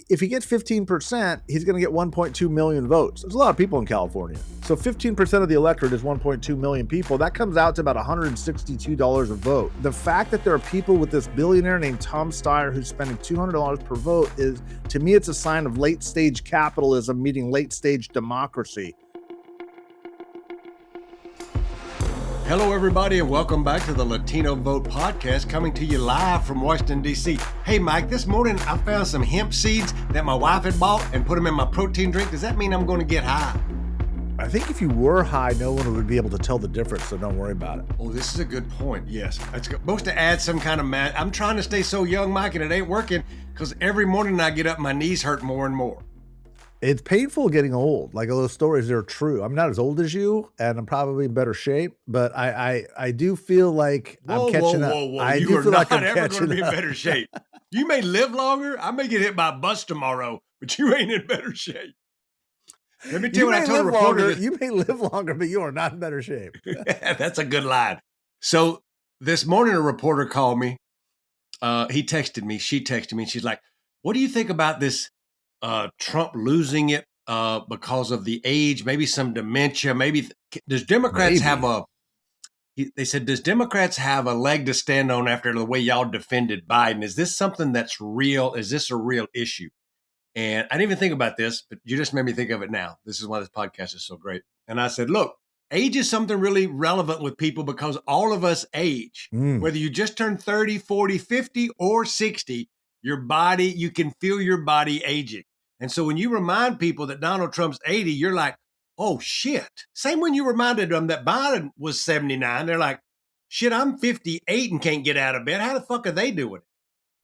if he gets 15%, he's going to get 1.2 million votes. There's a lot of people in California. So 15% of the electorate is 1.2 million people. That comes out to about $162 a vote. The fact that there are people with this billionaire named Tom Steyer who's spending $200 per vote is, to me, it's a sign of late stage capitalism meeting late stage democracy. Hello, everybody, and welcome back to the Latino Vote Podcast, coming to you live from Washington, D.C. Hey, Mike, this morning I found some hemp seeds that my wife had bought and put them in my protein drink. Does that mean I'm going to get high? I think if you were high, no one would be able to tell the difference, so don't worry about it. Oh, this is a good point. Yes. It's supposed to add some kind of I'm trying to stay so young, Mike, and it ain't working because every morning I get up, my knees hurt more and more. It's painful getting old. Like, those stories, they're true. I'm not as old as you, and I'm probably in better shape, but I do feel like I'm catching up. You are not ever going to be in better shape. You may live longer. I may get hit by a bus tomorrow, but you ain't in better shape. Let me tell you what I told a reporter. You may live longer, but you are not in better shape. That's a good line. So this morning, a reporter called me. She texted me, and she's like, what do you think about this Trump losing it because of the age, maybe some dementia, does Democrats they said, does Democrats have a leg to stand on after the way y'all defended Biden? Is this something that's real? Is this a real issue? And I didn't even think about this, but you just made me think of it now. This is why this podcast is so great. And I said, look, age is something really relevant with people because all of us age, whether you just turned 30, 40, 50, or 60, your body, you can feel your body aging. And so when you remind people that Donald Trump's 80, you're like, oh, shit. Same when you reminded them that Biden was 79. They're like, shit, I'm 58 and can't get out of bed. How the fuck are they doing it?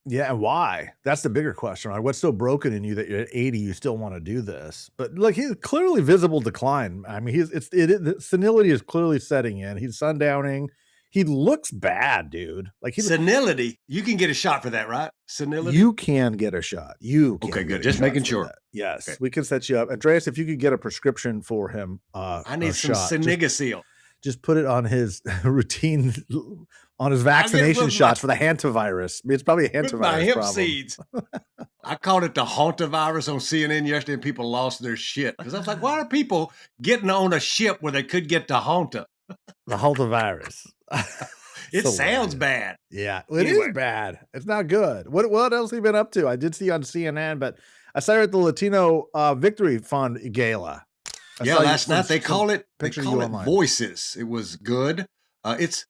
Yeah, and why? That's the bigger question, right? What's so broken in you that you're at 80, you still want to do this? But look, he's clearly visible decline. I mean, the senility is clearly setting in. He's sundowning. He looks bad, dude. Like senility. You can get a shot for that, right? Senility. You can get a shot. Okay, good. Just making sure. Yes, okay. We can set you up. Andreas, if you could get a prescription for him, I need some Sinigasil. Just put it on his routine, on his vaccination shots for the hantavirus. I mean, it's probably a hantavirus with my hemp problem. Seeds. I called it the hantavirus on CNN yesterday, and people lost their shit because I was like, why are people getting on a ship where they could get to hanta? The hantavirus. It sounds bad. Yeah, it is bad. It's not good. What else have you been up to? I did see on CNN, but I saw you at the Latino Victory Fund Gala. Last night they call it Voices. It was good.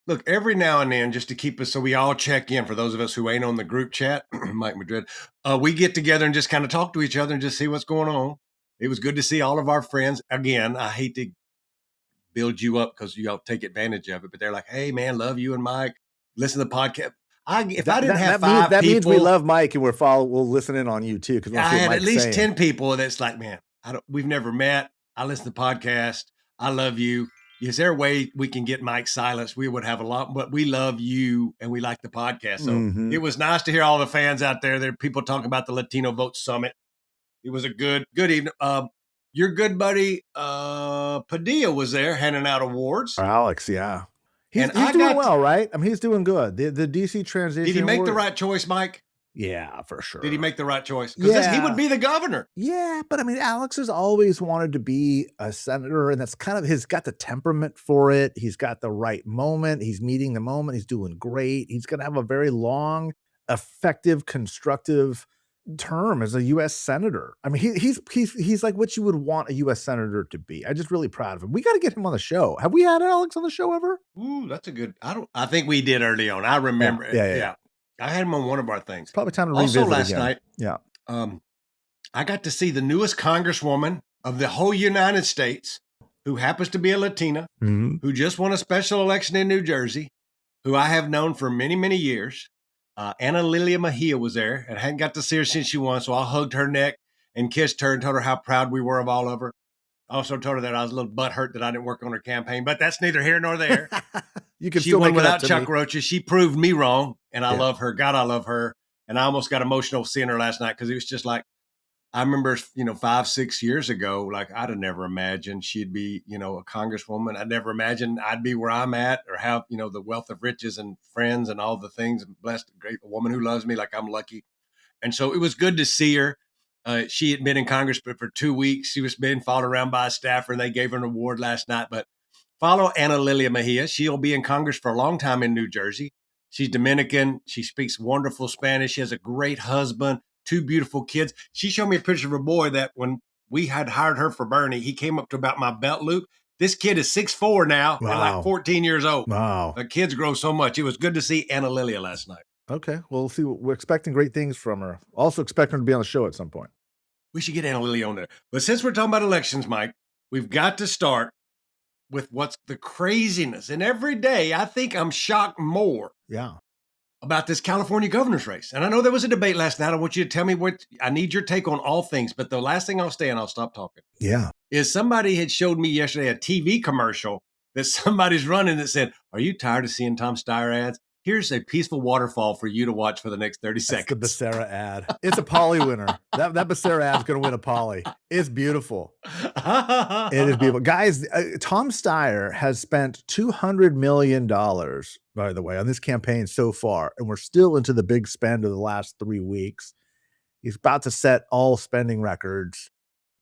Look, every now and then, just to keep us, so we all check in, for those of us who ain't on the group chat, Mike Madrid, we get together and just kind of talk to each other and just see what's going on. It was good to see all of our friends. Again, I hate to build you up because y'all take advantage of it, but they're like, hey man, love you and Mike, listen to the podcast. That means we love Mike and we'll listen in on you too. Because I had at least 10 people that's like, man, we've never met. I listen to the podcast. I love you. Is there a way we can get Mike silenced? We would have a lot, but we love you and we like the podcast. So It was nice to hear all the fans out there. There are people talking about the Latino Vote Summit. It was a good evening. Your good buddy Padilla was there handing out awards. Alex, yeah. He's doing well, right? I mean, he's doing good. The DC transition. Did he make the right choice, Mike? Yeah, for sure. Did he make the right choice? Because he would be the governor. Yeah, but I mean, Alex has always wanted to be a senator, and that's kind of he's got the temperament for it. He's got the right moment. He's meeting the moment. He's doing great. He's going to have a very long, effective, constructive term as a U.S. senator. I mean, he's like what you would want a U.S. senator to be. I'm just really proud of him. We got to get him on the show. Have we had Alex on the show ever? Ooh, that's a good. I think we did early on. I remember. Yeah. I had him on one of our things. Probably time to revisit also last again. Night. Yeah. I got to see the newest Congresswoman of the whole United States, who happens to be a Latina, who just won a special election in New Jersey, who I have known for many, many years. Lilia Mejia was there, and I hadn't got to see her since she won, so I hugged her neck and kissed her and told her how proud we were of all of her. I also told her that I was a little butthurt that I didn't work on her campaign, but that's neither here nor there. She won without Chuck Roaches. She proved me wrong, and I love her. God, I love her. And I almost got emotional seeing her last night because it was just like, I remember, 5-6 years ago, like I'd have never imagined she'd be, a congresswoman. I'd never imagined I'd be where I'm at or have, the wealth of riches and friends and all the things and blessed, great woman who loves me like I'm lucky. And so it was good to see her. She had been in Congress for 2 weeks. She was being followed around by a staffer, and they gave her an award last night. But follow Lilia Mejia. She'll be in Congress for a long time in New Jersey. She's Dominican. She speaks wonderful Spanish. She has a great husband, 2 beautiful kids. She showed me a picture of a boy that when we had hired her for Bernie, he came up to about my belt loop. This kid is 6'4" now and like 14 years old. Wow. The kids grow so much. It was good to see Lilia last night. Okay. Well, we'll see. We're expecting great things from her. Also expecting her to be on the show at some point. We should get Lilia on there. But since we're talking about elections, Mike, we've got to start with what's the craziness. And every day, I think I'm shocked more about this California governor's race. And I know there was a debate last night. I want you to tell me I need your take on all things. But the last thing I'll say, and I'll stop talking, is somebody had showed me yesterday a TV commercial that somebody's running that said, "Are you tired of seeing Tom Steyer ads? Here's a peaceful waterfall for you to watch for the next 30 seconds. That's the Becerra ad. It's a Polly winner. That Becerra ad is going to win a Polly. It's beautiful. It is beautiful. Guys, Tom Steyer has spent $200 million, by the way, on this campaign so far, and we're still into the big spend of the last 3 weeks. He's about to set all spending records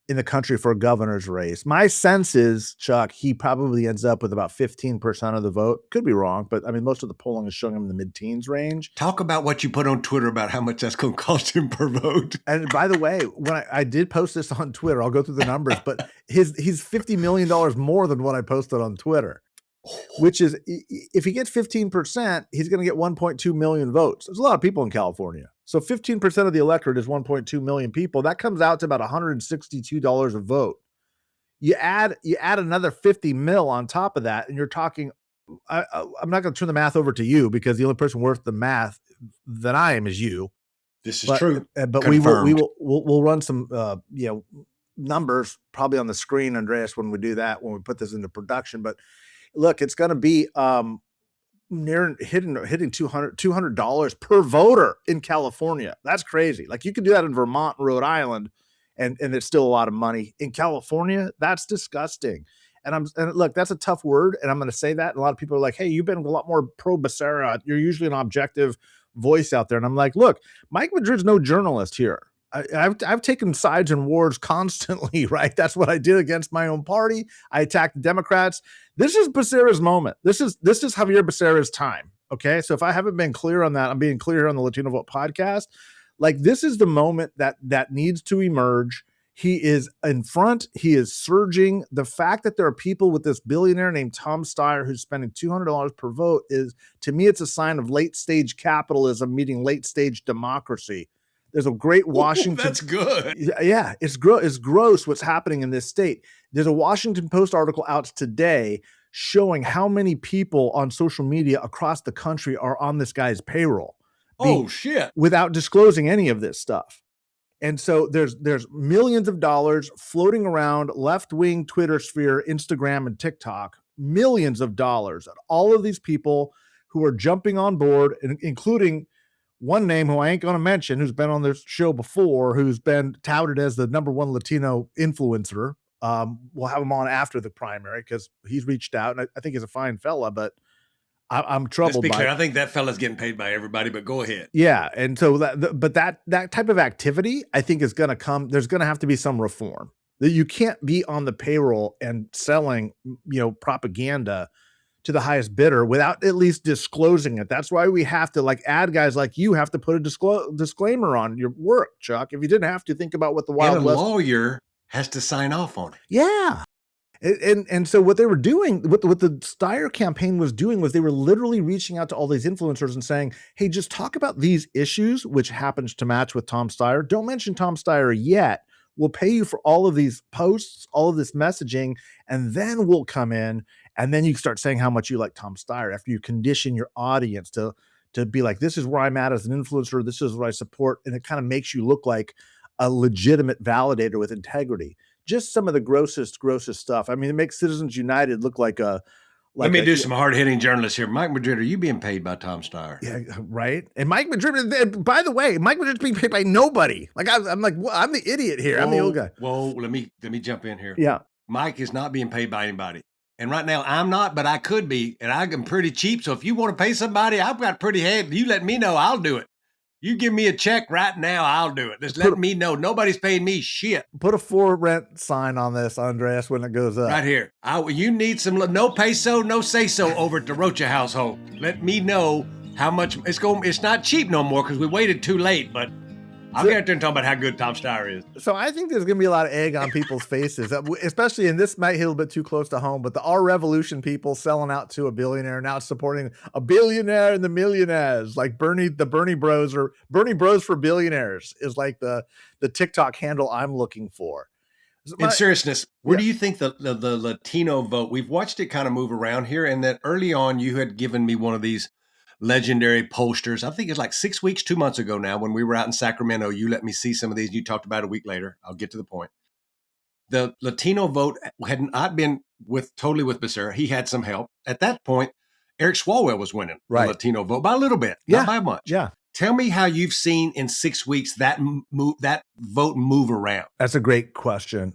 in the country for a governor's race. My sense is, Chuck, he probably ends up with about 15% of the vote. Could be wrong, but I mean, most of the polling is showing him in the mid-teens range. Talk about what you put on Twitter about how much that's going to cost him per vote. And by the way, when I did post this on Twitter, I'll go through the numbers, but he's $50 million more than what I posted on Twitter, which is, if he gets 15%, he's going to get 1.2 million votes. There's a lot of people in California. So 15% of the electorate is 1.2 million people. That comes out to about $162 a vote. You add another 50 mil on top of that, and you're talking, I'm not going to turn the math over to you because the only person worth the math than I am is you. This is true. But Confirmed. we'll run some numbers probably on the screen, Andreas, when we do that, when we put this into production. But look, it's going to be near hitting $200 per voter in California. That's crazy. Like, you could do that in Vermont and Rhode Island, and it's still a lot of money. In California, that's disgusting. And look, that's a tough word, and I'm going to say that. And a lot of people are like, "Hey, you've been a lot more pro Becerra. You're usually an objective voice out there." And I'm like, look, Mike Madrid's no journalist here. I've taken sides in wars constantly, right? That's what I did against my own party. I attacked the Democrats. This is Becerra's moment. This is Xavier Becerra's time. Okay, so if I haven't been clear on that, I'm being clear on the Latino Vote podcast. Like, this is the moment that needs to emerge. He is in front. He is surging. The fact that there are people with this billionaire named Tom Steyer who's spending $200 per vote is, to me, it's a sign of late stage capitalism meeting late stage democracy. There's a great Washington. That's good. Yeah, it's gross what's happening in this state. There's a Washington Post article out today showing how many people on social media across the country are on this guy's payroll. Oh, shit. Without disclosing any of this stuff. And so there's millions of dollars floating around left-wing Twitter sphere, Instagram, and TikTok, millions of dollars. And all of these people who are jumping on board, including one name who I ain't going to mention, who's been on this show before, who's been touted as the #1 Latino influencer. We'll have him on after the primary because he's reached out, and I think he's a fine fella, but I'm troubled by it. I think that fella's getting paid by everybody, but go ahead. Yeah. And so that type of activity, I think, is going to come. There's going to have to be some reform. That you can't be on the payroll and selling, propaganda to the highest bidder without at least disclosing it. That's why we have to ad guys like you have to put a disclaimer on your work, Chuck. If you didn't have to, think about what the Wild West. And a lawyer has to sign off on it. Yeah. And so what they were doing, what the Steyer campaign was doing, was they were literally reaching out to all these influencers and saying, "Hey, just talk about these issues," which happens to match with Tom Steyer. Don't mention Tom Steyer yet. We'll pay you for all of these posts, all of this messaging, and then we'll come in, and then you start saying how much you like Tom Steyer after you condition your audience to be like, "This is where I'm at as an influencer. This is what I support," and it kind of makes you look like a legitimate validator with integrity. Just some of the grossest stuff. I mean, it makes Citizens United look like a. Let me do some hard-hitting journalists here. Mike Madrid, are you being paid by Tom Steyer? Yeah, right. And Mike Madrid, by the way, Mike Madrid's being paid by nobody. Like, I'm like, well, I'm the idiot here. I'm the old guy. Whoa, let me jump in here. Yeah. Mike is not being paid by anybody. And right now, I'm not, but I could be. And I'm pretty cheap. So if you want to pay somebody, I've got pretty head. You let me know, I'll do it. You give me a check right now, I'll do it. Just let me know. Nobody's paying me shit. Put a for rent sign on this, Andreas, when it goes up. Right here. You need some no peso, no say so over at the Rocha household. Let me know how much it's going. It's not cheap no more because we waited too late, but I'll get out there and talk about how good Tom Steyer is. So I think there's going to be a lot of egg on people's faces, especially, and this might hit a little bit too close to home, but the Our Revolution people selling out to a billionaire, now supporting a billionaire and the millionaires, like the Bernie Bros, or Bernie Bros for billionaires is like the TikTok handle I'm looking for. In seriousness, where do you think the Latino vote, we've watched it kind of move around here, and that early on you had given me one of these legendary posters. I think it's like 6 weeks, 2 months ago now, when we were out in Sacramento. You let me see some of these. You talked about it a week later. I'll get to the point. The Latino vote had not been totally with Becerra. He had some help. At that point, Eric Swalwell was winning the Latino vote by a little bit, not by much. Yeah. Tell me how you've seen in 6 weeks that vote move around. That's a great question.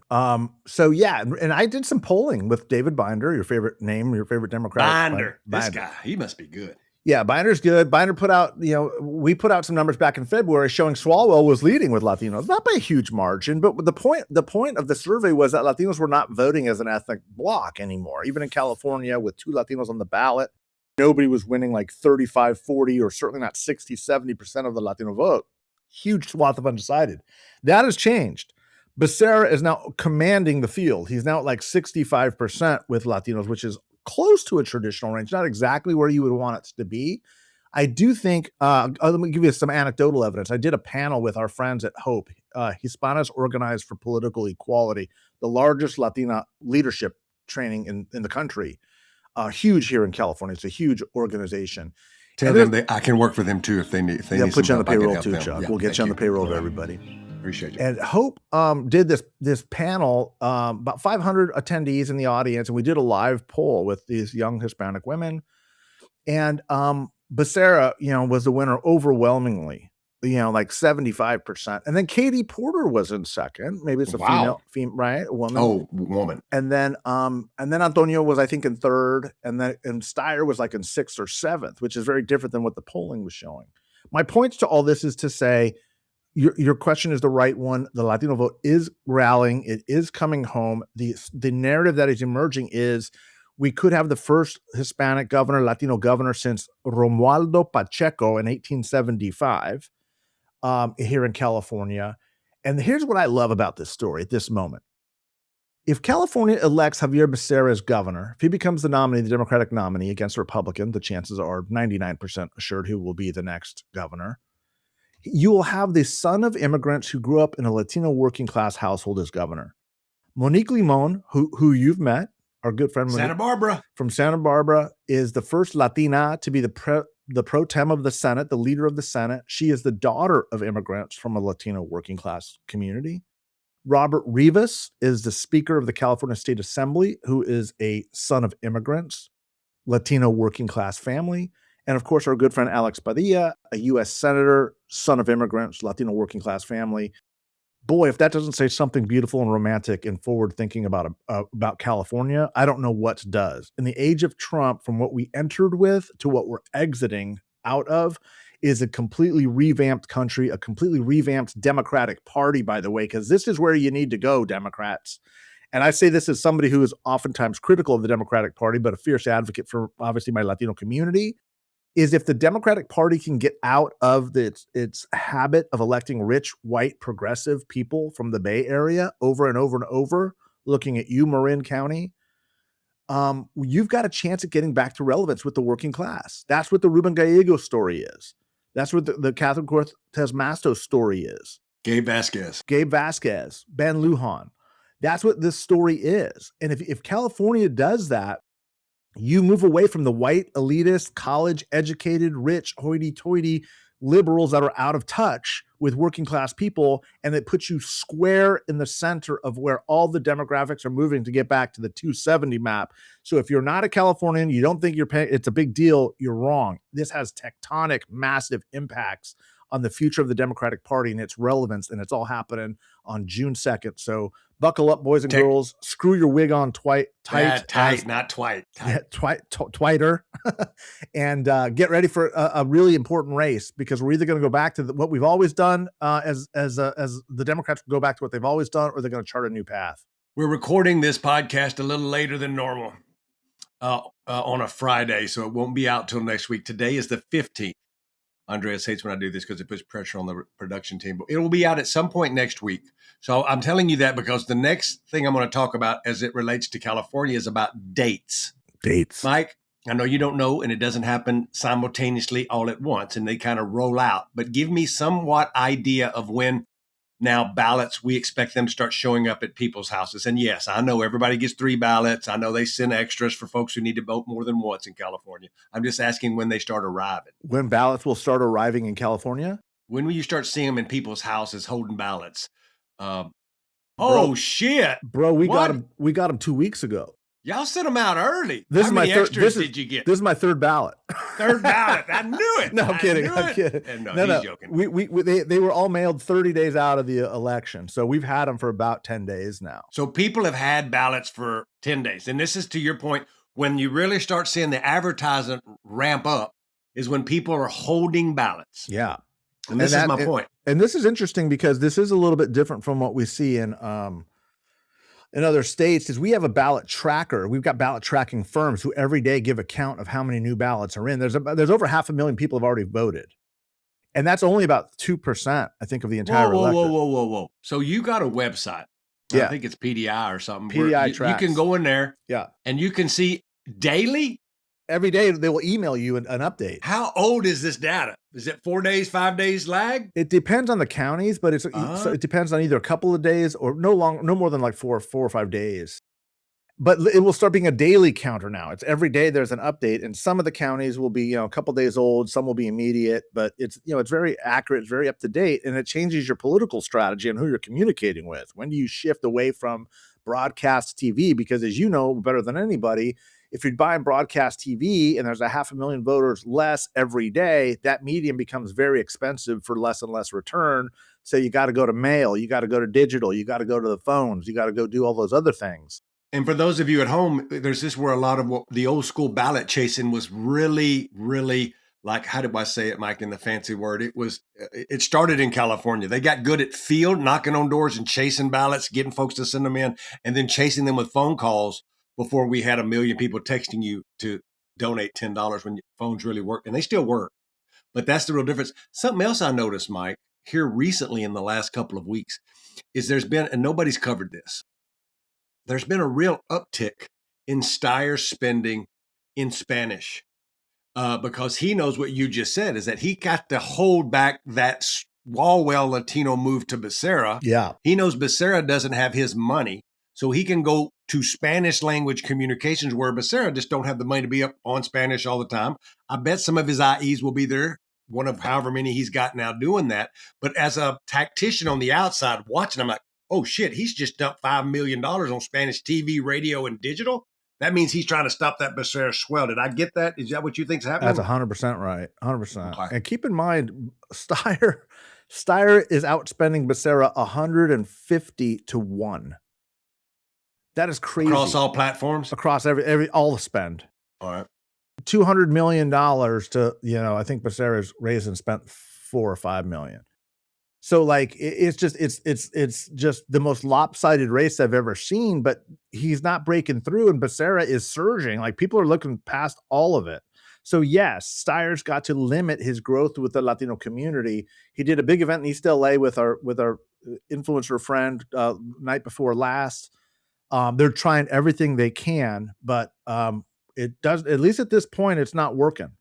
So yeah, and I did some polling with David Binder, your favorite name, your favorite Democrat. Binder. This guy, he must be good. Yeah, Binder's good. Binder put out, we put out some numbers back in February showing Swalwell was leading with Latinos, not by a huge margin, but the point of the survey was that Latinos were not voting as an ethnic bloc anymore. Even in California, with 2 Latinos on the ballot, nobody was winning like 35, 40, or certainly not 60, 70% of the Latino vote. Huge swath of undecided. That has changed. Becerra is now commanding the field. He's now at like 65% with Latinos, which is close to a traditional range, not exactly where you would want it to be. I do think, let me give you some anecdotal evidence. I did a panel with our friends at HOPE, Hispanas Organized for Political Equality, the largest Latina leadership training in the country. Huge here in California. It's a huge organization. Tell them I can work for them too if they need. They'll put you on the payroll too, Chuck. We'll get you on the payroll of everybody. Appreciate you. And Hope did this panel, about 500 attendees in the audience, and we did a live poll with these young Hispanic women. And Becerra, was the winner overwhelmingly, like 75%. And then Katie Porter was in second. Maybe it's a female, right? A woman. Oh, woman. And then Antonio was, I think, in third, and Steyer was like in 6th or 7th, which is very different than what the polling was showing. My points to all this is to say, your question is the right one. The Latino vote is rallying. It is coming home. The narrative that is emerging is we could have the first Hispanic governor, Latino governor, since Romualdo Pacheco in 1875 here in California. And here's what I love about this story at this moment. If California elects Xavier Becerra as governor, if he becomes the nominee, the Democratic nominee against a Republican, the chances are 99% assured who will be the next governor. You will have the son of immigrants who grew up in a Latino working class household as governor. Monique Limon, who you've met, our good friend Santa Barbara, from Santa Barbara, is the first Latina to be the pro tem of the Senate, the leader of the Senate. She is the daughter of immigrants from a Latino working class community. Robert Rivas is the Speaker of the California State Assembly, who is a son of immigrants, Latino working class family. And of course, our good friend Alex Padilla, a U.S. Senator, son of immigrants, Latino working class family. Boy, if that doesn't say something beautiful and romantic and forward thinking about California, I don't know what does. In the age of Trump, from what we entered with to what we're exiting out of, is a completely revamped country, a completely revamped Democratic Party, by the way, because this is where you need to go, Democrats. And I say this as somebody who is oftentimes critical of the Democratic Party, but a fierce advocate for obviously my Latino community, is if the Democratic Party can get out of its habit of electing rich, white, progressive people from the Bay Area over and over and over, looking at you, Marin County, you've got a chance at getting back to relevance with the working class. That's what the Ruben Gallego story is. That's what the Catherine Cortez Masto story is. Gabe Vasquez, Ben Lujan. That's what this story is. And if California does that, you move away from the white, elitist, college-educated, rich, hoity-toity liberals that are out of touch with working class people, and it puts you square in the center of where all the demographics are moving to get back to the 270 map. So if you're not a Californian, you don't think it's a big deal, you're wrong. This has tectonic, massive impacts on the future of the Democratic Party and its relevance, and it's all happening on June 2nd. So buckle up, boys and girls. Screw your wig on tight. Yeah, tight, not twite. Yeah, twiter. And get ready for a really important race, because we're either going to go back to what we've always done as the Democrats go back to what they've always done, or they're going to chart a new path. We're recording this podcast a little later than normal on a Friday, so it won't be out till next week. Today is the 15th. Andreas hates when I do this because it puts pressure on the production team, but it will be out at some point next week. So I'm telling you that because the next thing I'm going to talk about as it relates to California is about dates. Dates. Mike, I know you don't know, and it doesn't happen simultaneously all at once, and they kind of roll out, but give me somewhat idea of when now ballots, we expect them to start showing up at people's houses. And yes, I know everybody gets 3 ballots. I know they send extras for folks who need to vote more than once in California. I'm just asking when they start arriving. When ballots will start arriving in California? When will you start seeing them in people's houses holding ballots? Shit. Bro, we got them 2 weeks ago. Y'all sent them out early. How many extras did you get? This is my third ballot. Third ballot. I knew it. No, I'm kidding. No, he's joking. They were all mailed 30 days out of the election. So we've had them for about 10 days now. So people have had ballots for 10 days. And this is to your point, when you really start seeing the advertising ramp up is when people are holding ballots. Yeah. And this is my point. And this is interesting because this is a little bit different from what we see in other states. Is we have a ballot tracker. We've got ballot tracking firms who every day give a count of how many new ballots are in. There's over 500,000 people have already voted. And that's only about 2%, I think, of the entire electorate. Whoa. So you got a website. Yeah. I think it's PDI or something. PDI you tracks. You can go in there. Yeah. And you can see daily. Every day they will email you an update. How old is this data? Is it 4 days, 5 days lag? It depends on the counties, but so it depends on either a couple of days or no more than like four or 5 days. But it will start being a daily counter now. It's every day there's an update, and some of the counties will be, a couple days old, some will be immediate, but it's very accurate, it's very up to date, and it changes your political strategy and who you're communicating with. When do you shift away from broadcast TV? Because as you know better than anybody, if you're buying broadcast TV and there's 500,000 voters less every day, that medium becomes very expensive for less and less return. So you got to go to mail, you got to go to digital, you got to go to the phones, you got to go do all those other things. And for those of you at home, there's this where a lot of what the old school ballot chasing was really, really like, how do I say it, Mike, in the fancy word? It started in California. They got good at field, knocking on doors and chasing ballots, getting folks to send them in, and then chasing them with phone calls before we had 1 million people texting you to donate $10 when your phones really work. And they still work. But that's the real difference. Something else I noticed, Mike, here recently in the last couple of weeks is there's been, and nobody's covered this, there's been a real uptick in Steyer spending in Spanish because he knows what you just said, is that he got to hold back that Walwell Latino move to Becerra. Yeah. He knows Becerra doesn't have his money, so he can go to Spanish language communications where Becerra just don't have the money to be up on Spanish all the time. I bet some of his IEs will be there, one of however many he's got now doing that. But as a tactician on the outside watching, I'm like, oh shit, he's just dumped $5 million on Spanish TV, radio, and digital. That means he's trying to stop that Becerra swell. Did I get that? Is that what you think's happening? That's 100% right. 100%. Okay. And keep in mind, Steyer is outspending Becerra 150-1. That is crazy. Across all platforms? Across all the spend. All right. $200 million to, I think Becerra's raised and spent $4 or $5 million. So like, it's just the most lopsided race I've ever seen, but he's not breaking through, and Becerra is surging. Like, people are looking past all of it. So yes, Steyer's got to limit his growth with the Latino community. He did a big event in East LA with our influencer friend night before last. They're trying everything they can, but it does, at least at this point, it's not working.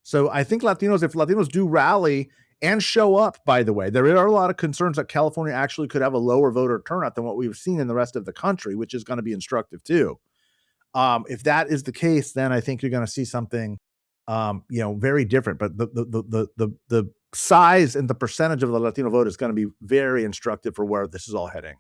So I think if Latinos do rally and show up, by the way, there are a lot of concerns that California actually could have a lower voter turnout than what we've seen in the rest of the country, which is going to be instructive too. If that is the case, then I think you're going to see something, very different. But the size and the percentage of the Latino vote is going to be very instructive for where this is all heading.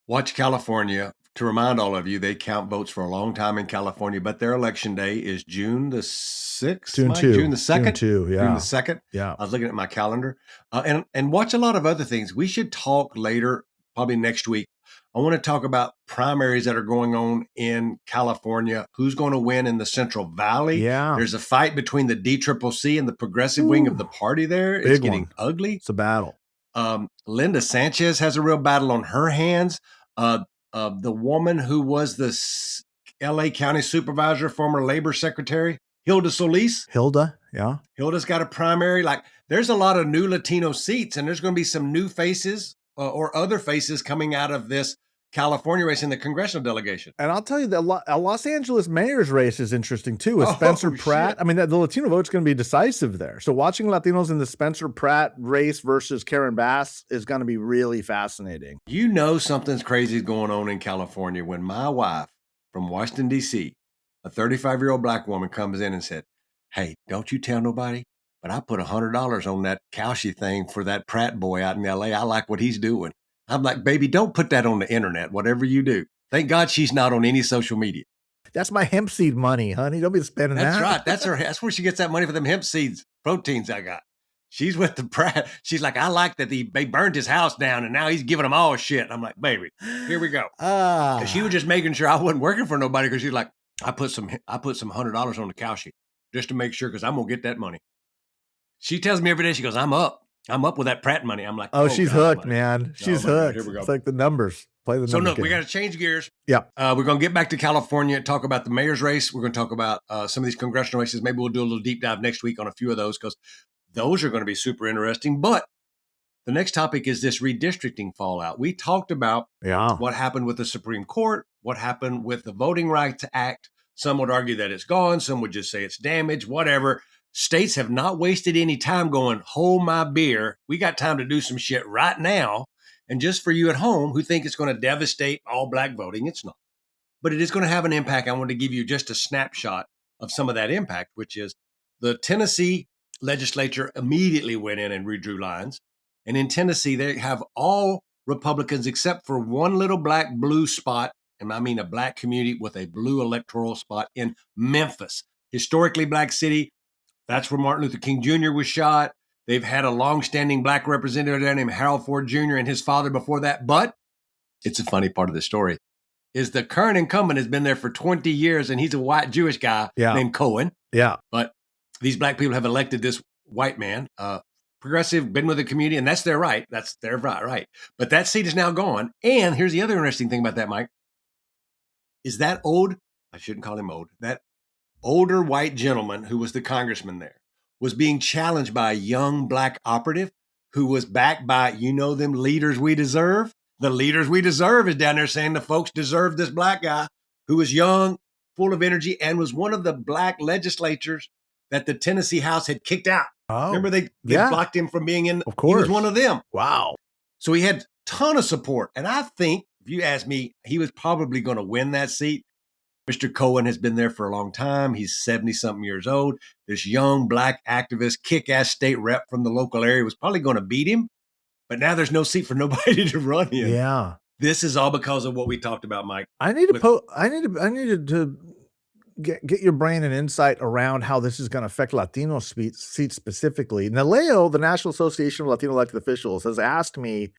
Watch California to remind all of you, they count votes for a long time in California, but their election day is June the 6th, June Mike? 2. June the 2nd? June 2, June yeah. the 2nd. Yeah. I was looking at my calendar. And watch a lot of other things. We should talk later, probably next week. I want to talk about primaries that are going on in California. Who's going to win in the Central Valley? Yeah. There's a fight between the DCCC and the progressive wing of the party there. It's Big getting one. ugly. It's a battle. Linda Sanchez has a real battle on her hands. The woman who was the LA County Supervisor, former Labor Secretary, Hilda Solis. Hilda, yeah. Hilda's got a primary. Like, there's a lot of new Latino seats, and there's going to be some new faces or other faces coming out of this California race in the congressional delegation. And I'll tell you, the Los Angeles mayor's race is interesting too, with Spencer Pratt. Shit. I mean, the Latino vote's going to be decisive there. So watching Latinos in the Spencer Pratt race versus Karen Bass is going to be really fascinating. You know something's crazy going on in California when my wife from Washington, D.C., a 35-year-old black woman, comes in and said, "Hey, don't you tell nobody, but I put $100 on that Cauchy thing for that Pratt boy out in L.A. I like what he's doing." I'm like, "Baby, don't put that on the internet, whatever you do." Thank God she's not on any social media. That's my hemp seed money, honey. Don't be spending That's that. right. That's where she gets that money for them hemp seeds, proteins I got. She's with the Pratt. She's like, "I like that they burned his house down and now he's giving them all shit." I'm like, "Baby, here we go." She was just making sure I wasn't working for nobody because she's like, I put some $100 on the Cauchy just to make sure because I'm gonna get that money. She tells me every day, she goes, I'm up with that Pratt money." I'm like, oh she's God, hooked, money. man. She's God, hooked. here we go. It's like the numbers. Play the numbers. So look, game. we got to change gears. Yeah. We're going to get back to California, talk about the mayor's race. We're going to talk about some of these congressional races. Maybe we'll do a little deep dive next week on a few of those because those are going to be super interesting. But the next topic is this redistricting fallout. We talked about what happened with the Supreme Court, what happened with the Voting Rights Act. Some would argue that it's gone. Some would just say it's damaged, whatever. States have not wasted any time going, hold my beer. We got time to do some shit right now. And just for you at home who think it's going to devastate all black voting, it's not. But it is going to have an impact. I want to give you just a snapshot of some of that impact, which is the Tennessee legislature immediately went in and redrew lines. And in Tennessee, they have all Republicans except for one little black-blue spot, and I mean a black community with a blue electoral spot in Memphis, historically black city. That's where Martin Luther King Jr. was shot. They've had a long-standing black representative there named Harold Ford Jr. and his father before that. But it's a funny part of the story is the current incumbent has been there for 20 years, and he's a white Jewish guy named Cohen. Yeah. But these black people have elected this white man, progressive, been with the community, and that's their right. That's their right. But that seat is now gone. And here's the other interesting thing about that, Mike, is that I shouldn't call him old, that older white gentleman who was the congressman there was being challenged by a young black operative who was backed by, them leaders we deserve. The leaders we deserve is down there saying the folks deserve this black guy who was young, full of energy, and was one of the black legislators that the Tennessee House had kicked out. Oh, remember they blocked him from being in. Of course. He was one of them. Wow. So he had a ton of support. And I think, if you ask me, he was probably going to win that seat. Mr. Cohen has been there for a long time. He's 70-something years old. This young black activist, kick-ass state rep from the local area was probably going to beat him. But now there's no seat for nobody to run in. Yeah. This is all because of what we talked about, Mike. I needed to get your brain and insight around how this is going to affect Latino seats specifically. NALEO, the National Association of Latino Elected Officials, has asked me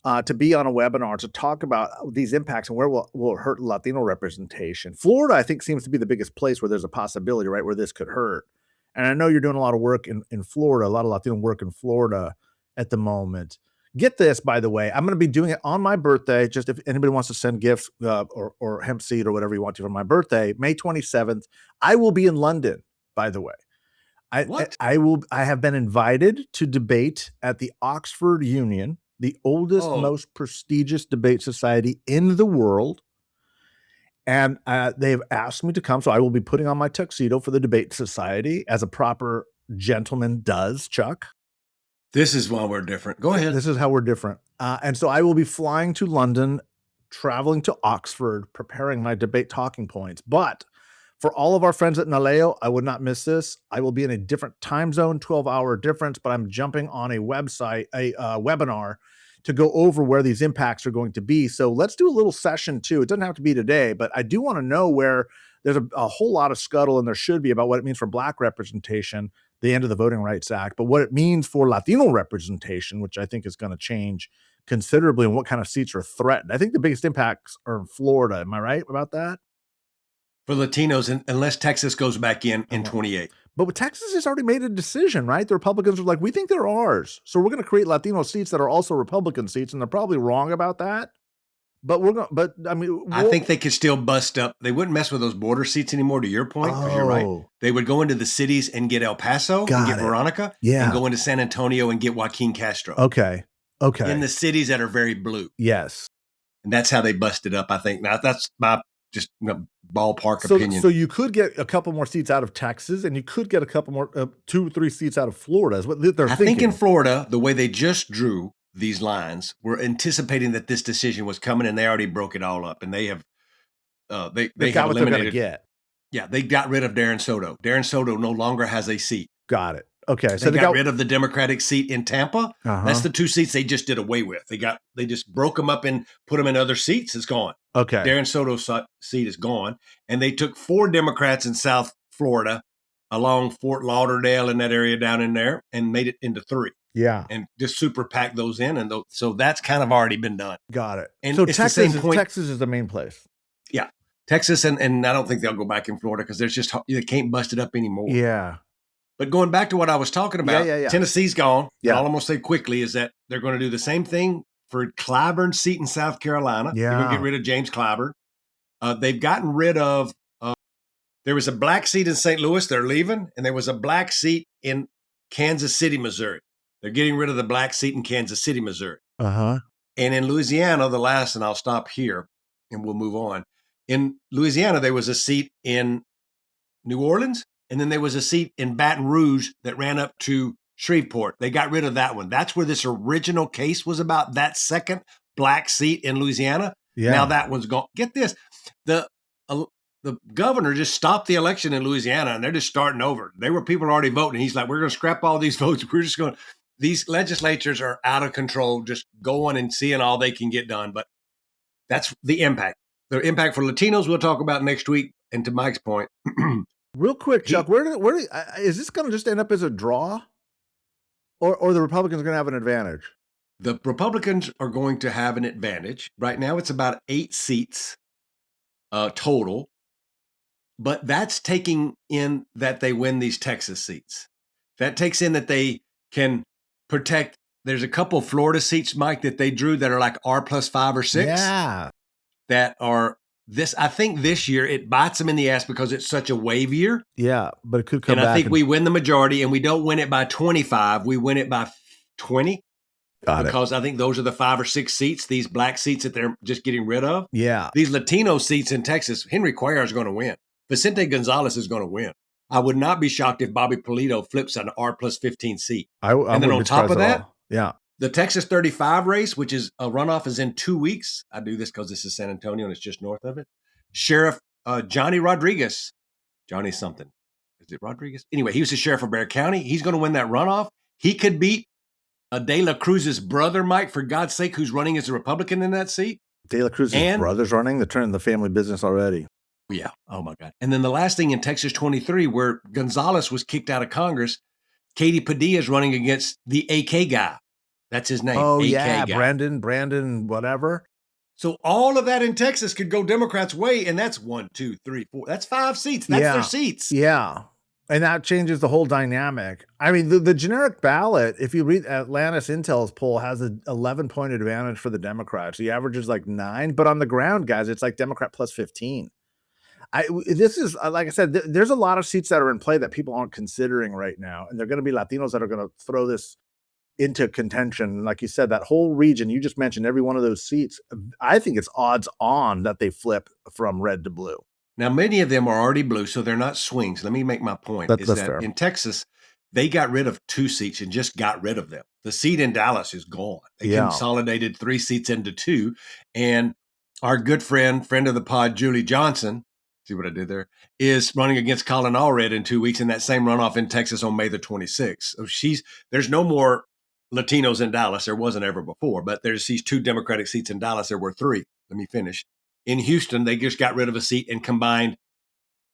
to be on a webinar to talk about these impacts and where will hurt Latino representation. Florida, I think, seems to be the biggest place where there's a possibility, right, where this could hurt. And I know you're doing a lot of work in Florida, a lot of Latino work in Florida at the moment. Get this, by the way, I'm going to be doing it on my birthday. Just if anybody wants to send gifts or hemp seed or whatever you want to for my birthday, May 27th, I will be in London, by the way. I have been invited to debate at the Oxford Union, the oldest, most prestigious debate society in the world. And they've asked me to come. So I will be putting on my tuxedo for the debate society as a proper gentleman does, Chuck. This is why we're different. Go ahead. This is how we're different. And so I will be flying to London, traveling to Oxford, preparing my debate talking points. But for all of our friends at NALEO, I would not miss this. I will be in a different time zone, 12-hour difference, but I'm jumping on a webinar to go over where these impacts are going to be. So let's do a little session too. It doesn't have to be today, but I do want to know where there's a whole lot of scuttle, and there should be, about what it means for Black representation, the end of the Voting Rights Act, but what it means for Latino representation, which I think is going to change considerably, and what kind of seats are threatened. I think the biggest impacts are in Florida. Am I right about that? For Latinos, unless Texas goes back in 28. But with Texas has already made a decision, right? The Republicans are like, we think they're ours. So we're going to create Latino seats that are also Republican seats. And they're probably wrong about that. But I think they could still bust up. They wouldn't mess with those border seats anymore, to your point, because you're right. They would go into the cities and get El Paso and get Veronica, and go into San Antonio and get Joaquin Castro. Okay. In the cities that are very blue. Yes. And that's how they busted up, I think. Now, that's my just ballpark opinion. So you could get a couple more seats out of Texas, and you could get a couple more, 2 or 3 seats out of Florida, is what they're thinking. I think in Florida, the way they just drew these lines, we're anticipating that this decision was coming, and they already broke it all up, and they have they got what they're going to get. Yeah, they got rid of Darren Soto. Darren Soto no longer has a seat. Got it. Okay, so they got rid of the Democratic seat in Tampa. That's the 2 seats they just did away with. They just broke them up and put them in other seats. It's gone. Okay, Darren Soto's seat is gone, and they took 4 Democrats in South Florida, along Fort Lauderdale and that area down in there, and made it into 3. Yeah, and just super pack those in, and so that's kind of already been done. Got it. And so Texas is the main place. Yeah, Texas, and I don't think they'll go back in Florida because there's just they can't bust it up anymore. Yeah. But going back to what I was talking about, Tennessee's gone. Yeah. All I'm going to say quickly is that they're going to do the same thing for Clyburn's seat in South Carolina. Yeah. They're going to get rid of James Clyburn. They've gotten rid of, there was a Black seat in St. Louis. They're leaving. And there was a Black seat in Kansas City, Missouri. They're getting rid of the Black seat in Kansas City, Missouri. And in Louisiana, and I'll stop here and we'll move on. In Louisiana, there was a seat in New Orleans. And then there was a seat in Baton Rouge that ran up to Shreveport. They got rid of that one. That's where this original case was about, that second Black seat in Louisiana. Yeah. Now that one's gone. Get this. The governor just stopped the election in Louisiana, and they're just starting over. There were people already voting. He's like, we're going to scrap all these votes. We're just going to – these legislatures are out of control, just going and seeing all they can get done. But that's the impact. The impact for Latinos we'll talk about next week. And to Mike's point – real quick, Chuck, where is this going to just end up as a draw, or the Republicans are going to have an advantage? The Republicans are going to have an advantage. Right now, it's about 8 seats total, but that's taking in that they win these Texas seats. That takes in that they can protect. There's a couple Florida seats, Mike, that they drew that are like R plus 5 or 6. Yeah, that are. I think this year it bites them in the ass because it's such a wave year. Yeah, but it could come back. And I think we win the majority, and we don't win it by 25. We win it by 20. Because I think those are the 5 or 6 seats, these Black seats that they're just getting rid of. Yeah. These Latino seats in Texas, Henry Cuellar is going to win. Vicente Gonzalez is going to win. I would not be shocked if Bobby Polito flips an R plus 15 seat. And then on top of that, the Texas 35 race, which is a runoff, is in 2 weeks. I do this because this is San Antonio and it's just north of it. Sheriff Johnny Rodriguez. Johnny something. Is it Rodriguez? Anyway, he was the sheriff of Bexar County. He's going to win that runoff. He could beat De La Cruz's brother, Mike, for God's sake, who's running as a Republican in that seat. De La Cruz's brother's running? They're turning the family business already. Yeah. Oh, my God. And then the last thing in Texas 23, where Gonzalez was kicked out of Congress, Katie Padilla is running against the AK guy. That's his name. Oh, AK yeah. guy. Brandon, whatever. So all of that in Texas could go Democrats' way, and that's 1, 2, 3, 4. That's 5 seats. That's their seats. Yeah. And that changes the whole dynamic. I mean, the generic ballot, if you read Atlantis Intel's poll, has an 11-point advantage for the Democrats. The average is like 9, but on the ground, guys, it's like Democrat plus 15. This is, like I said, there's a lot of seats that are in play that people aren't considering right now. And they're going to be Latinos that are going to throw this into contention. Like you said, that whole region, you just mentioned every one of those seats. I think it's odds on that they flip from red to blue. Now, many of them are already blue, so they're not swings. Let me make my point. That's fair. In Texas, they got rid of 2 seats and just got rid of them. The seat in Dallas is gone. They consolidated 3 seats into 2. And our good friend of the pod, Julie Johnson, see what I did there, is running against Colin Allred in 2 weeks in that same runoff in Texas on May the 26th. So there's no more Latinos in Dallas. There wasn't ever before, but there's these 2 Democratic seats in Dallas. There were 3. Let me finish. In Houston, they just got rid of a seat and combined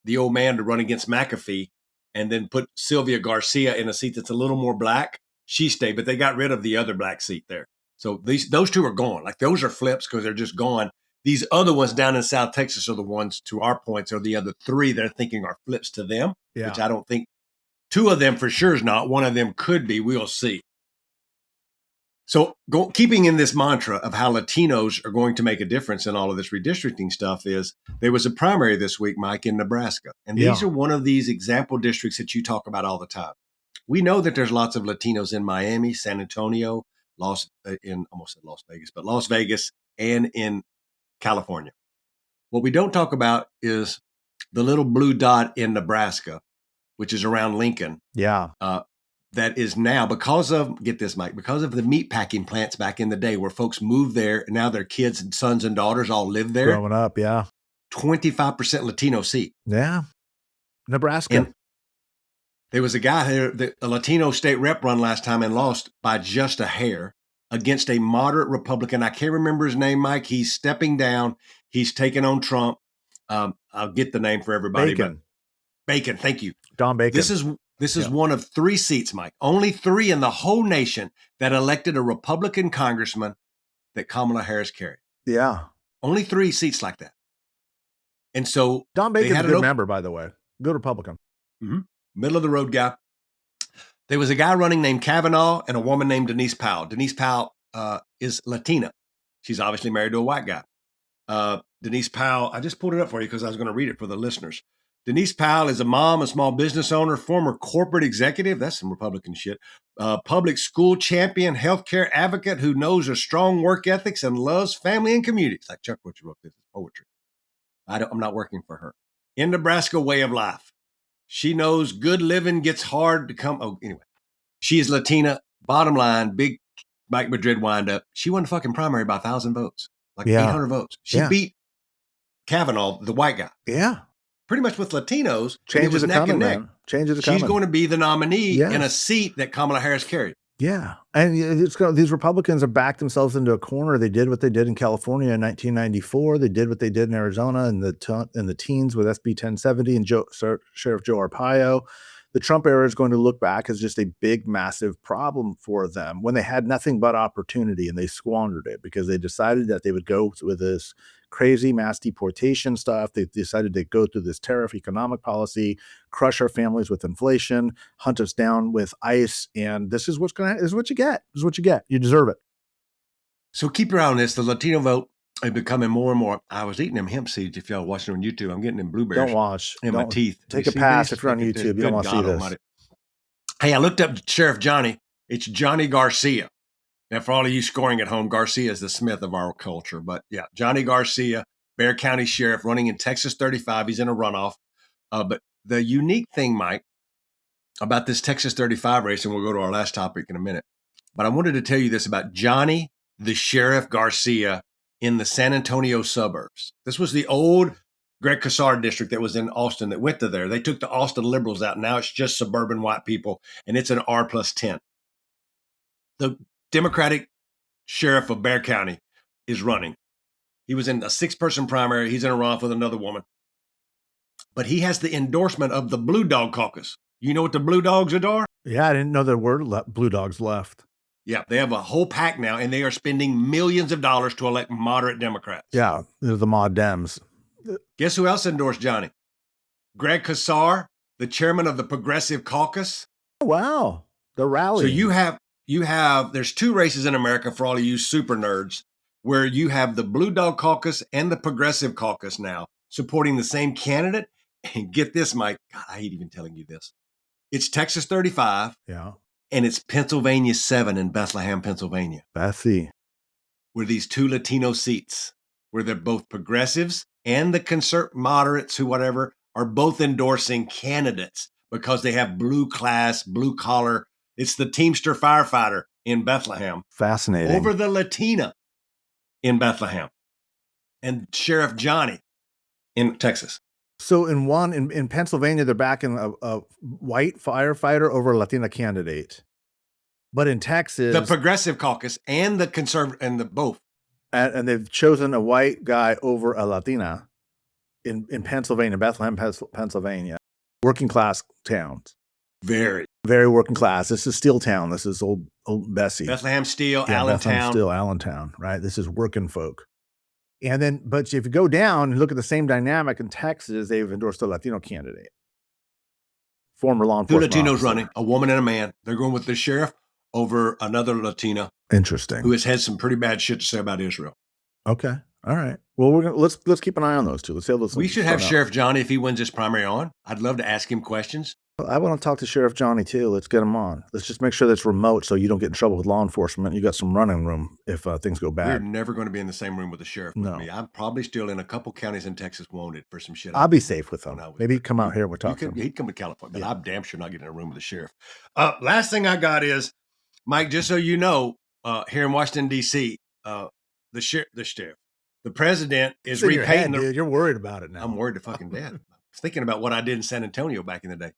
the old man to run against McAfee and then put Sylvia Garcia in a seat that's a little more black. She stayed, but they got rid of the other black seat there. So those 2 are gone. Like those are flips because they're just gone. These other ones down in South Texas are the ones, to our points, are the other 3 they're thinking are flips to them, which I don't think. 2 of them for sure is not. 1 of them could be. We'll see. So keeping in this mantra of how Latinos are going to make a difference in all of this redistricting stuff is there was a primary this week, Mike, in Nebraska. And these are one of these example districts that you talk about all the time. We know that there's lots of Latinos in Miami, San Antonio, almost said Las Vegas, but Las Vegas and in California. What we don't talk about is the little blue dot in Nebraska, which is around Lincoln. Yeah. That is now because of, get this, Mike, because of the meat packing plants back in the day where folks moved there and now their kids and sons and daughters all live there. Growing up, yeah. 25% Latino seat. Yeah. Nebraska. And there was a guy there, a Latino state rep run last time and lost by just a hair against a moderate Republican. I can't remember his name, Mike. He's stepping down. He's taking on Trump. I'll get the name for everybody. Bacon. Bacon, thank you. Don Bacon. This is one of 3 seats, Mike. Only 3 in the whole nation that elected a Republican congressman that Kamala Harris carried. Yeah. Only 3 seats like that. And so Don Bacon's a good member, by the way. Good Republican. Mm-hmm. Middle of the road guy. There was a guy running named Kavanaugh and a woman named Denise Powell. Denise Powell is Latina. She's obviously married to a white guy. Denise Powell, I just pulled it up for you because I was going to read it for the listeners. Denise Powell is a mom, a small business owner, former corporate executive. That's some Republican shit. Public school champion, healthcare advocate who knows her strong work ethics and loves family and community. It's like Chuck Butcher wrote this. It's poetry. I'm not working for her. In Nebraska, way of life. She knows good living gets hard to come. Oh, anyway. She is Latina. Bottom line, big Mike Madrid wind up. She won the fucking primary by 1,000 votes. Like 800 votes. She beat Kavanaugh, the white guy. Yeah. Pretty much with Latinos, changes it was neck and neck. Changes She's going to be the nominee in a seat that Kamala Harris carried. Yeah. And these Republicans have backed themselves into a corner. They did what they did in California in 1994. They did what they did in Arizona in the teens with SB 1070 and Sheriff Joe Arpaio. The Trump era is going to look back as just a big, massive problem for them when they had nothing but opportunity and they squandered it because they decided that they would go with this crazy mass deportation stuff. They decided to go through this tariff economic policy, crush our families with inflation, hunt us down with ICE. And this is what you get. This is what you get. You deserve it. So keep your eye on this. The Latino vote is becoming more and more. I was eating them hemp seeds. If y'all watching on YouTube, I'm getting them blueberries. Don't watch. In my teeth. Take a pass if you're on YouTube. You don't want to see this. Almighty. Hey, I looked up Sheriff Johnny. It's Johnny Garcia. Now, for all of you scoring at home, Garcia is the Smith of our culture. But yeah, Johnny Garcia, Bexar County Sheriff, running in Texas 35. He's in a runoff. But the unique thing, Mike, about this Texas 35 race, and we'll go to our last topic in a minute, but I wanted to tell you this about Johnny, the Sheriff Garcia in the San Antonio suburbs. This was the old Greg Casar district that was in Austin that went to there. They took the Austin liberals out. Now it's just suburban white people, and it's an R+10. The Democratic sheriff of Bexar County is running. He was in a 6-person primary. He's in a runoff with another woman. But he has the endorsement of the Blue Dog Caucus. You know what the Blue Dogs are? Yeah, I didn't know there were Blue Dogs left. Yeah, they have a whole pack now, and they are spending millions of dollars to elect moderate Democrats. Yeah, they're the Mod Dems. Guess who else endorsed Johnny? Greg Casar, the chairman of the Progressive Caucus. Oh, wow, the rally. So you have, there's 2 races in America for all of you super nerds, where you have the Blue Dog Caucus and the Progressive Caucus now supporting the same candidate. And get this, Mike, God, I hate even telling you this. It's Texas 35. Yeah. And it's Pennsylvania 7 in Bethlehem, Pennsylvania. Bethie. Where these 2 Latino seats, where they're both progressives and the moderates who whatever are both endorsing candidates because they have blue class, blue collar. It's the Teamster firefighter in Bethlehem. Fascinating. Over the Latina in Bethlehem. And Sheriff Johnny in Texas. So in Pennsylvania, they're backing a white firefighter over a Latina candidate. But in The Texas, Progressive Caucus and the Conservative and the both. and they've chosen a white guy over a Latina in Pennsylvania, Bethlehem, Pennsylvania, working class towns. Very working class. This is Steel Town. This is old Bessie. Bethlehem Steel, Yeah, Bethlehem Allentown. Steel, Allentown, right? This is working folk. And then, but if you go down and look at the same dynamic in Texas, they've endorsed a Latino candidate, former law Two enforcement Latinos officer. running, a woman and a man. They're going with the sheriff over another Latina Interesting. who has had some pretty bad shit to say about Israel. Okay. All right. Well, we're gonna let's keep an eye on those two. Let's see how those. We should have Sheriff Johnny if he wins this primary on. I'd love to ask him questions. I want to talk to Sheriff Johnny too. Let's get him on. Let's just make sure that's remote so you don't get in trouble with law enforcement. You got some running room if things go bad. We're never going to be in the same room with the sheriff with me. I'm probably still in a couple counties in Texas wanted for some shit. I'll be safe with him. Maybe he'd come out here and we'll talk to him. He'd come to California, but I'm damn sure not getting in a room with the sheriff. Last thing I got is, Mike, just so you know, here in Washington, D.C., the sheriff, the president is repainting dude. You're worried about it now. I'm worried to fucking death. I was thinking about what I did in San Antonio back in the day.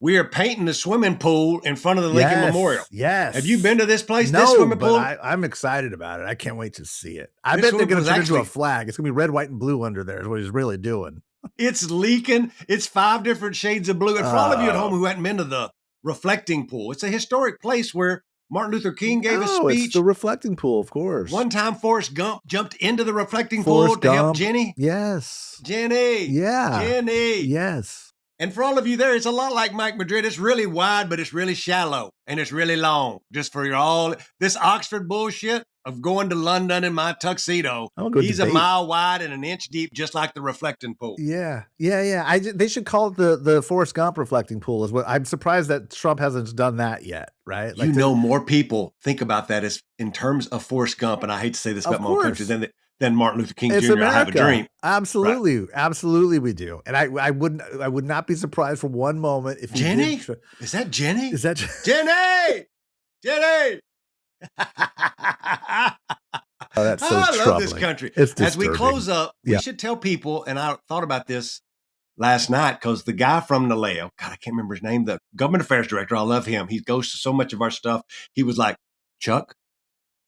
We are painting the swimming pool in front of the Lincoln Memorial. Yes. Have you been to this place? No, this swimming pool? But I'm excited about it. I can't wait to see it. I bet they're going to turn into a flag. It's going to be red, white, and blue under there is what he's really doing. It's leaking. It's 5 different shades of blue. And for all of you at home who hadn't been to the reflecting pool, it's a historic place where Martin Luther King gave a speech. It's the reflecting pool, of course. One time Forrest Gump jumped into the reflecting pool to help Jenny. Yes. Jenny. Yeah. Jenny. Yes. And for all of you there, it's a lot like Mike Madrid. It's really wide, but it's really shallow. And it's really long. Just for your all. This Oxford bullshit of going to London in my tuxedo. He's a mile wide and an inch deep, just like the reflecting pool. Yeah. They should call it the Forrest Gump reflecting pool. Is what I'm surprised that Trump hasn't done that yet, right? Like more people think about that as in terms of Forrest Gump, and I hate to say this about my own country, than Martin Luther King Jr. America. I have a dream. Absolutely. Right. Absolutely we do. And I would not be surprised for one moment if Jenny? Is that Jenny? Is that Jenny? Jenny! Oh, that's so I troubling. love this country. As we close up, we should tell people, and I thought about this last night because the guy from NALEO, God, I can't remember his name, the government affairs director, I love him. He goes to so much of our stuff. He was like, Chuck,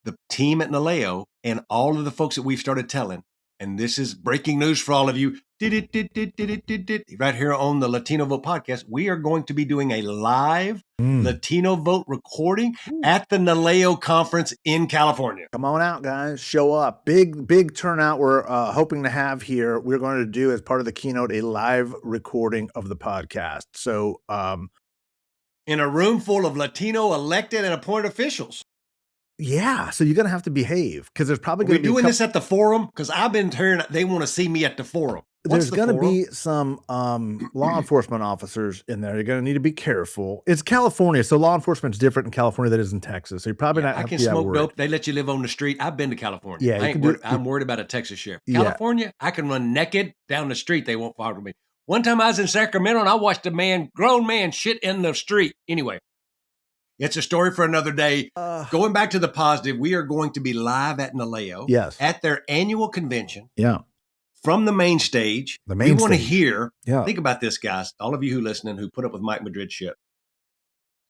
the team at NALEO and all of the folks that we've started telling, and this is breaking news for all of you, right here on the Latino Vote podcast, we are going to be doing a live Latino Vote recording at the NALEO conference in California. Come on out, guys. Show up. Big turnout we're hoping to have here. We're going to do, as part of the keynote, a live recording of the podcast. So in a room full of Latino elected and appointed officials. Yeah, so you're going to have to behave because there's probably going to be doing this at the forum because I've been hearing they want to see me at the forum. There's going to be some law enforcement officers in there. You're going to need to be careful. It's California, so law enforcement's different in California than it is in Texas. So you're probably not. I can smoke dope. They let you live on the street. I've been to California. Yeah, I'm worried about a Texas sheriff. California, I can run naked down the street. They won't follow me. One time I was in Sacramento and I watched a grown man shit in the street. Anyway. It's a story for another day. Going back to the positive, we are going to be live at NALEO. Yes. At their annual convention. Yeah. From the main stage. We want to hear. Yeah. Think about this, guys. All of you who listening who put up with Mike Madrid shit.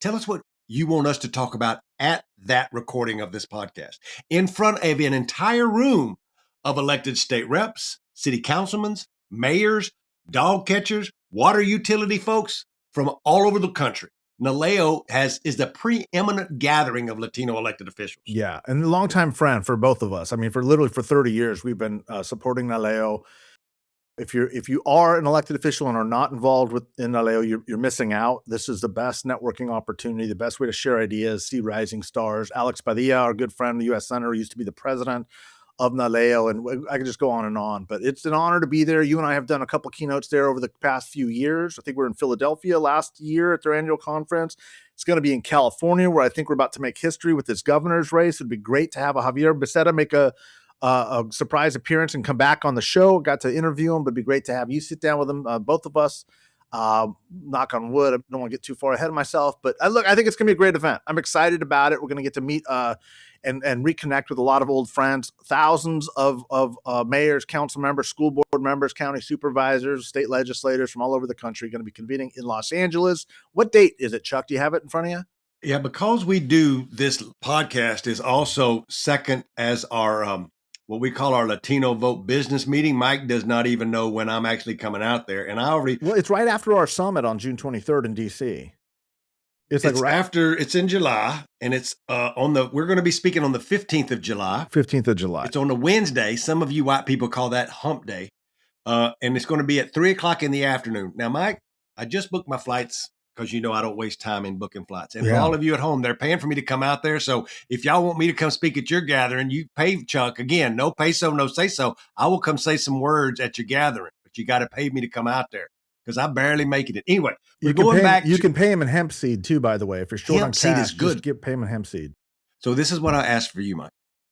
Tell us what you want us to talk about at that recording of this podcast. In front of an entire room of elected state reps, city councilmen, mayors, dog catchers, water utility folks from all over the country. NALEO is the preeminent gathering of Latino elected officials. Yeah, and a longtime friend for both of us. I mean, for 30 years, we've been supporting NALEO. If you are an elected official and are not involved in NALEO, you're missing out. This is the best networking opportunity, the best way to share ideas, see rising stars. Alex Padilla, our good friend, the U.S. Senator, used to be the president of NALEO, and I could just go on. But it's an honor to be there. You and I have done a couple keynotes there over the past few years. I think we were in Philadelphia last year at their annual conference. It's going to be in California, where I think we're about to make history with this governor's race. It'd be great to have a Xavier Becerra make a surprise appearance and come back on the show. Got to interview him, but it'd be great to have you sit down with him, both of us. Knock on wood. I don't want to get too far ahead of myself, but I think it's going to be a great event. I'm excited about it. We're going to get to meet and reconnect with a lot of old friends, thousands of mayors, council members, school board members, county supervisors, state legislators from all over the country going to be convening in Los Angeles. What date is it, Chuck? Do you have it in front of you? Yeah, because we do this podcast is also second as our what we call our Latino Vote business meeting. Mike does not even know when I'm actually coming out there, and I already. Well, it's right after our summit on June 23rd in DC. It's like right after. It's in July, and it's on the. We're going to be speaking on the 15th of July. 15th of July. It's on a Wednesday. Some of you white people call that Hump Day, and it's going to be at 3:00 in the afternoon. Now, Mike, I just booked my flights, because you know I don't waste time in booking flights. And for all of you at home, they're paying for me to come out there. So if y'all want me to come speak at your gathering, you pay Chuck. Again, no peso, no say so. I will come say some words at your gathering, but you got to pay me to come out there because I'm barely making it. Anyway, you can pay him in hemp seed too, by the way. If you're short on cash, hemp seed is good. Just pay him in hemp seed. So this is what I asked for you, Mike.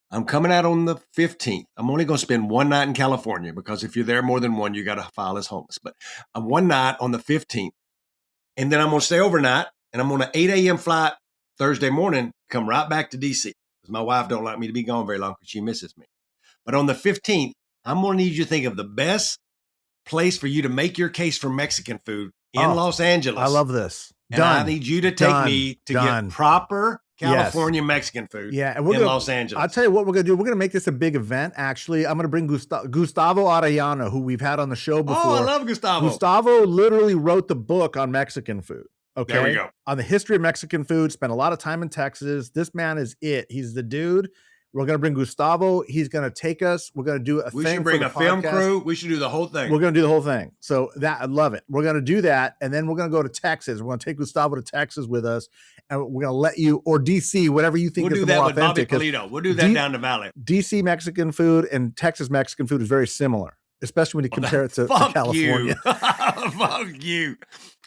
I'm coming out on the 15th. I'm only going to spend one night in California because if you're there more than one, you got to file as homeless. But one night on the 15th. And then I'm going to stay overnight, and I'm on an 8 a.m. flight Thursday morning, come right back to D.C. because my wife don't like me to be gone very long because she misses me. But on the 15th, I'm going to need you to think of the best place for you to make your case for Mexican food in Los Angeles. I love this. And I need you to take me to get proper California Mexican food and in Los Angeles. I'll tell you what we're going to do. We're going to make this a big event, actually. I'm going to bring Gustavo Arellano, who we've had on the show before. Oh, I love Gustavo. Gustavo literally wrote the book on Mexican food. Okay. There we go. On the history of Mexican food, spent a lot of time in Texas. This man is it. He's the dude. We're going to bring Gustavo. He's going to take us. We're going to do We should bring a film crew. We should do the whole thing. We're going to do the whole thing. So I love it. We're going to do that. And then we're going to go to Texas. We're going to take Gustavo to Texas with us. And we're going to let you, or DC, whatever you think is the more authentic. We'll do that with Bobby Polito. We'll do that down the valley. DC Mexican food and Texas Mexican food is very similar, especially when you compare it to California. Fuck you.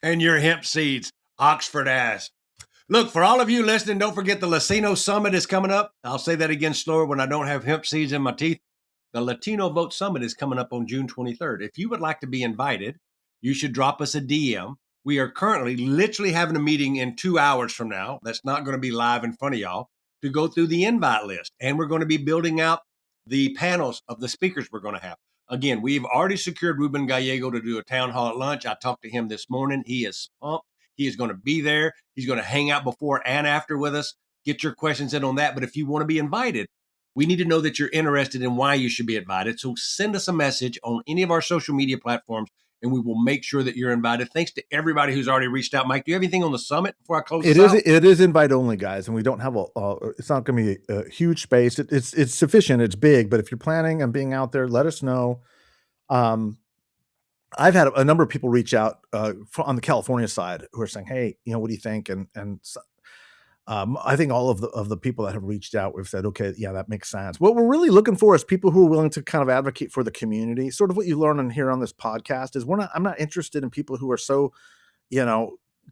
And your hemp seeds. Oxford ass. Look, for all of you listening, don't forget the Latino Summit is coming up. I'll say that again slower when I don't have hemp seeds in my teeth. The Latino Vote Summit is coming up on June 23rd. If you would like to be invited, you should drop us a DM. We are currently literally having a meeting in 2 hours from now. That's not going to be live in front of y'all to go through the invite list. And we're going to be building out the panels of the speakers we're going to have. Again, we've already secured Ruben Gallego to do a town hall at lunch. I talked to him this morning. He is pumped. He is going to be there. He's going to hang out before and after with us. Get your questions in on that. But if you want to be invited, we need to know that you're interested in why you should be invited. So send us a message on any of our social media platforms, and we will make sure that you're invited. Thanks to everybody who's already reached out. Mike, do you have anything on the summit before I close this out? It is invite only, guys, and we don't have it's not going to be a huge space. It's sufficient. It's big, but if you're planning on being out there, let us know. I've had a number of people reach out on the California side who are saying, "Hey, what do you think?" And I think all of the people that have reached out, we've said, "Okay, yeah, that makes sense." What we're really looking for is people who are willing to kind of advocate for the community. Sort of what you learn and hear on this podcast is I'm not interested in people who are so,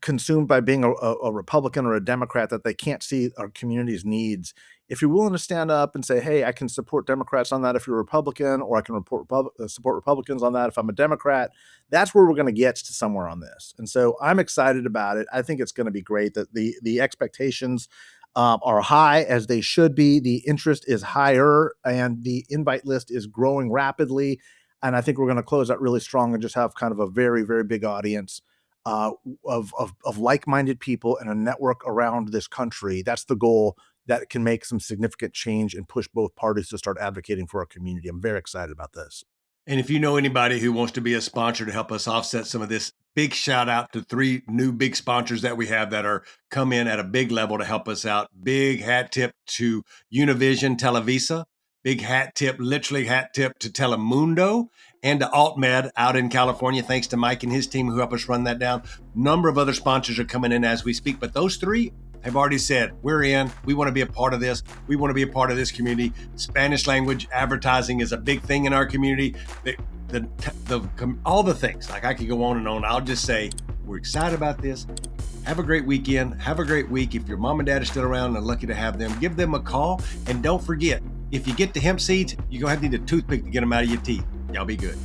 consumed by being a Republican or a Democrat that they can't see our community's needs. If you're willing to stand up and say, "Hey, I can support Democrats on that if you're a Republican, or I can support Republicans on that if I'm a Democrat," that's where we're going to get to somewhere on this. And so I'm excited about it. I think it's going to be great. That the expectations are high, as they should be. The interest is higher, and the invite list is growing rapidly. And I think we're going to close out really strong and just have kind of a very, very big audience of like-minded people and a network around this country. That's the goal. That can make some significant change and push both parties to start advocating for our community. I'm very excited about this. And if you know anybody who wants to be a sponsor to help us offset some of this, big shout out to 3 new big sponsors that we have that are come in at a big level to help us out. Big hat tip to Univision Televisa. Big hat tip, literally hat tip to Telemundo and to AltMed out in California. Thanks to Mike and his team who help us run that down. Number of other sponsors are coming in as we speak, but those 3 have already said, we're in. We want to be a part of this. We want to be a part of this community. Spanish language advertising is a big thing in our community. All the things, like I could go on and on. I'll just say, we're excited about this. Have a great weekend. Have a great week. If your mom and dad are still around and lucky to have them, give them a call. And don't forget, if you get the hemp seeds, you're going to have to need a toothpick to get them out of your teeth. Y'all be good.